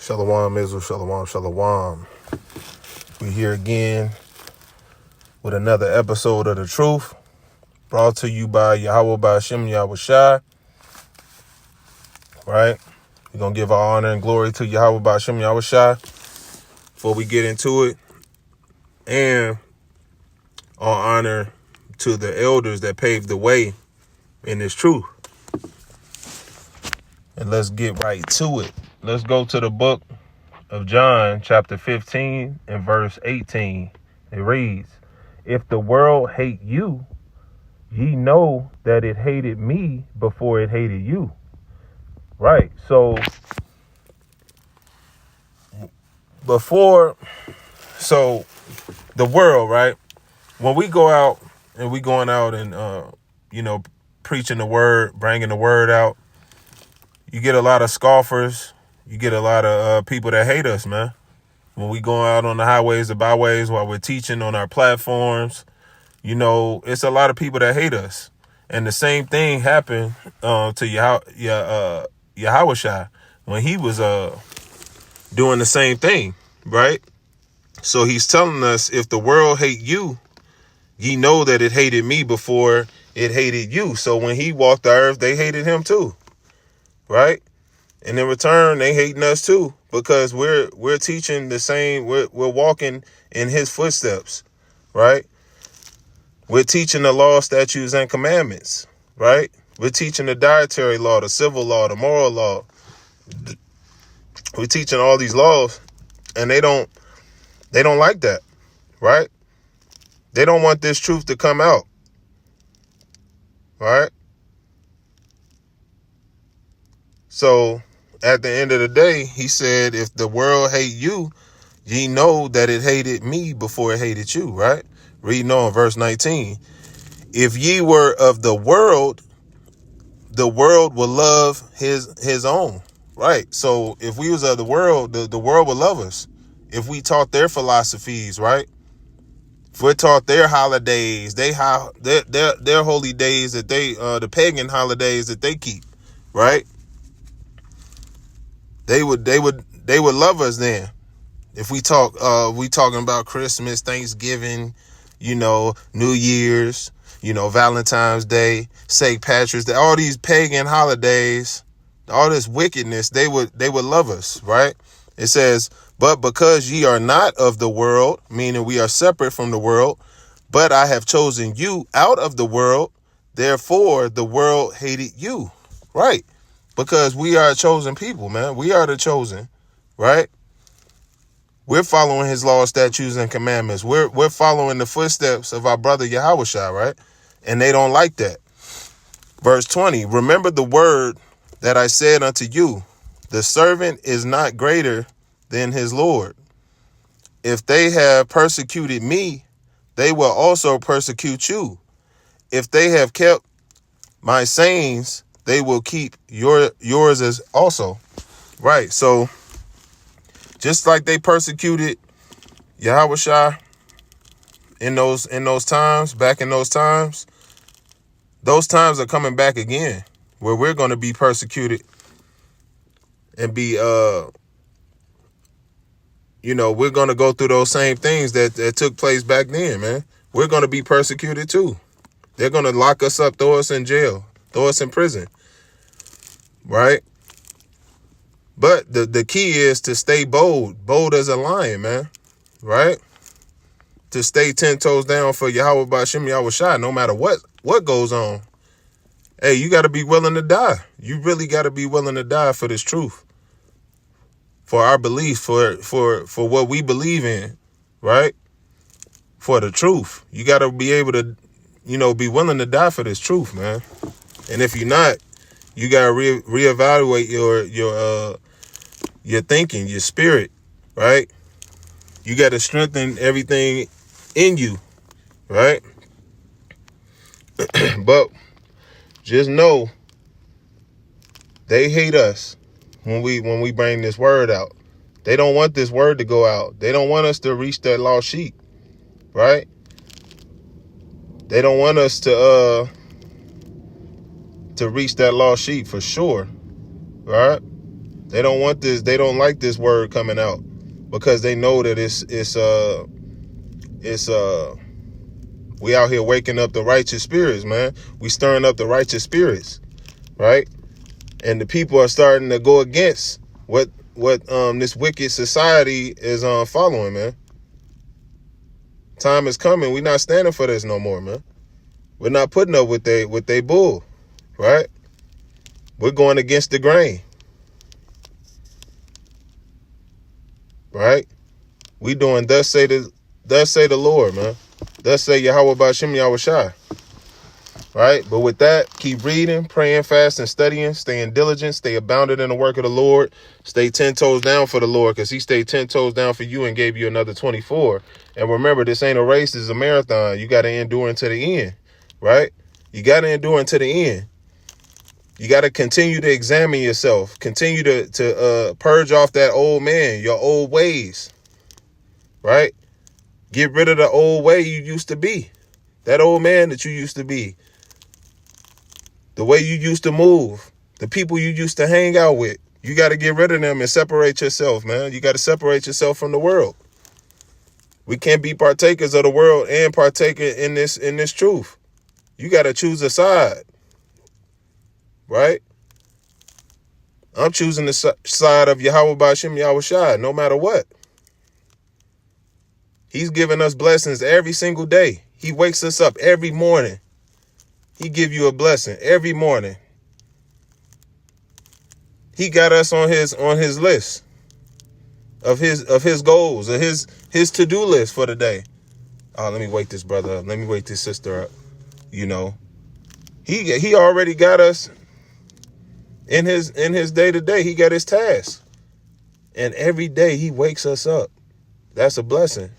Shalom, Israel, shalom, shalom. We here again with another episode of The Truth, brought to you by Yahweh Ba'Shem Yahweh Shai. Right? We're going to give our honor and glory to Yahweh Ba'Shem Yahweh Shai before we get into it. And our honor to the elders that paved the way in this truth. And let's get right to it. Let's go to the book of John, chapter 15 and verse 18. It reads, "If the world hate you, ye know that it hated me before it hated you." Right. So the world, right? When we go out and we going out and, preaching the word, bringing the word out, you get a lot of scoffers. You get a lot of people that hate us, man. When we go out on the highways, the byways, while we're teaching on our platforms, it's a lot of people that hate us. And the same thing happened to Yahweh Shai when he was doing the same thing, right? So he's telling us, if the world hate you, ye know that it hated me before it hated you. So when he walked the earth, they hated him too, right? And in return, they hating us too, because we're teaching the same. We're walking in his footsteps, right? We're teaching the law, statutes, and commandments, right? We're teaching the dietary law, the civil law, the moral law. We're teaching all these laws, and they don't like that, right? They don't want this truth to come out, right? So at the end of the day, he said, if the world hate you, ye know that it hated me before it hated you, right? Reading on verse 19. If ye were of the world would love his own, right? So if we was of the world would love us. If we taught their philosophies, right? If we're taught their holidays, their holy days that the pagan holidays that they keep, right? They would love us then. If we talking about Christmas, Thanksgiving, New Year's, Valentine's Day, St. Patrick's Day, all these pagan holidays, all this wickedness, they would love us, right? It says, but because ye are not of the world, meaning we are separate from the world, but I have chosen you out of the world, therefore the world hated you, right? Because we are a chosen people, man. We are the chosen, right? We're following his law, statutes, and commandments. We're following the footsteps of our brother Yahweh Shai, right? And they don't like that. Verse 20, remember the word that I said unto you, the servant is not greater than his Lord. If they have persecuted me, they will also persecute you. If they have kept my sayings, they will keep yours as also. Right. So just like they persecuted Yahweh Shai in those times, back in those times are coming back again, where we're going to be persecuted and be we're going to go through those same things that took place back then, man. We're going to be persecuted too. They're going to lock us up, throw us in jail, throw us in prison, right? But the key is to stay bold as a lion, man, right? To stay 10 toes down for Yahweh Ba'Shem Yahweh Shai, no matter what goes on. Hey, you got to be willing to die. You really got to be willing to die for this truth, for our belief, for what we believe in, right? For the truth. You got to be able to, be willing to die for this truth, man. And if you're not, you got to reevaluate your thinking, your spirit, right? You got to strengthen everything in you, right? But just know they hate us when we bring this word out. They don't want this word to go out. They don't want us to reach that lost sheep, right? They don't want us to reach that lost sheep for sure, right? They don't want this. They don't like this word coming out because they know that we out here waking up the righteous spirits, man. We stirring up the righteous spirits, right? And the people are starting to go against what this wicked society is following, man. Time is coming. We're not standing for this no more, man. We're not putting up with they bull, right? We're going against the grain, right? We doing thus say the Lord, man. Thus say Yahweh Ba'ashem Yahushai. Right? But with that, keep reading, praying, fasting, studying, staying diligent, stay abounded in the work of the Lord. Stay 10 toes down for the Lord, because he stayed 10 toes down for you and gave you another 24. And remember, this ain't a race, this is a marathon. You got to endure until the end, right? You got to endure until the end. You got to continue to examine yourself. Continue to purge off that old man, your old ways, right? Get rid of the old way you used to be. That old man that you used to be. The way you used to move, the people you used to hang out with, you got to get rid of them and separate yourself, man. You got to separate yourself from the world. We can't be partakers of the world and partake in this truth. You got to choose a side, right? I'm choosing the side of Yahweh Ba'ashem Yahushai, no matter what. He's giving us blessings every single day. He wakes us up every morning. He give you a blessing every morning. He got us on his list of his goals, of his to-do list for the day. Oh, let me wake this brother up. Let me wake this sister up. You know, he already got us in his day-to-day. He got his task, and every day he wakes us up. That's a blessing.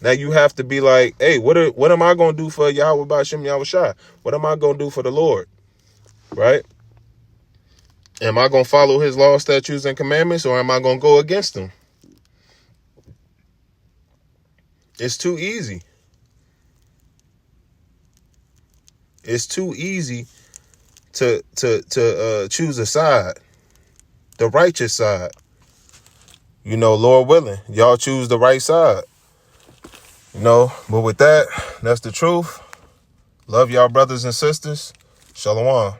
Now you have to be like, hey, what am I going to do for Yahweh Ba'ashem Yahushai? What am I going to do for the Lord? Right? Am I going to follow his law, statutes, and commandments, or am I going to go against them? It's too easy. It's too easy to choose a side, the righteous side. You know, Lord willing, y'all choose the right side. You know, but with that, that's the truth. Love y'all brothers and sisters. Shalom.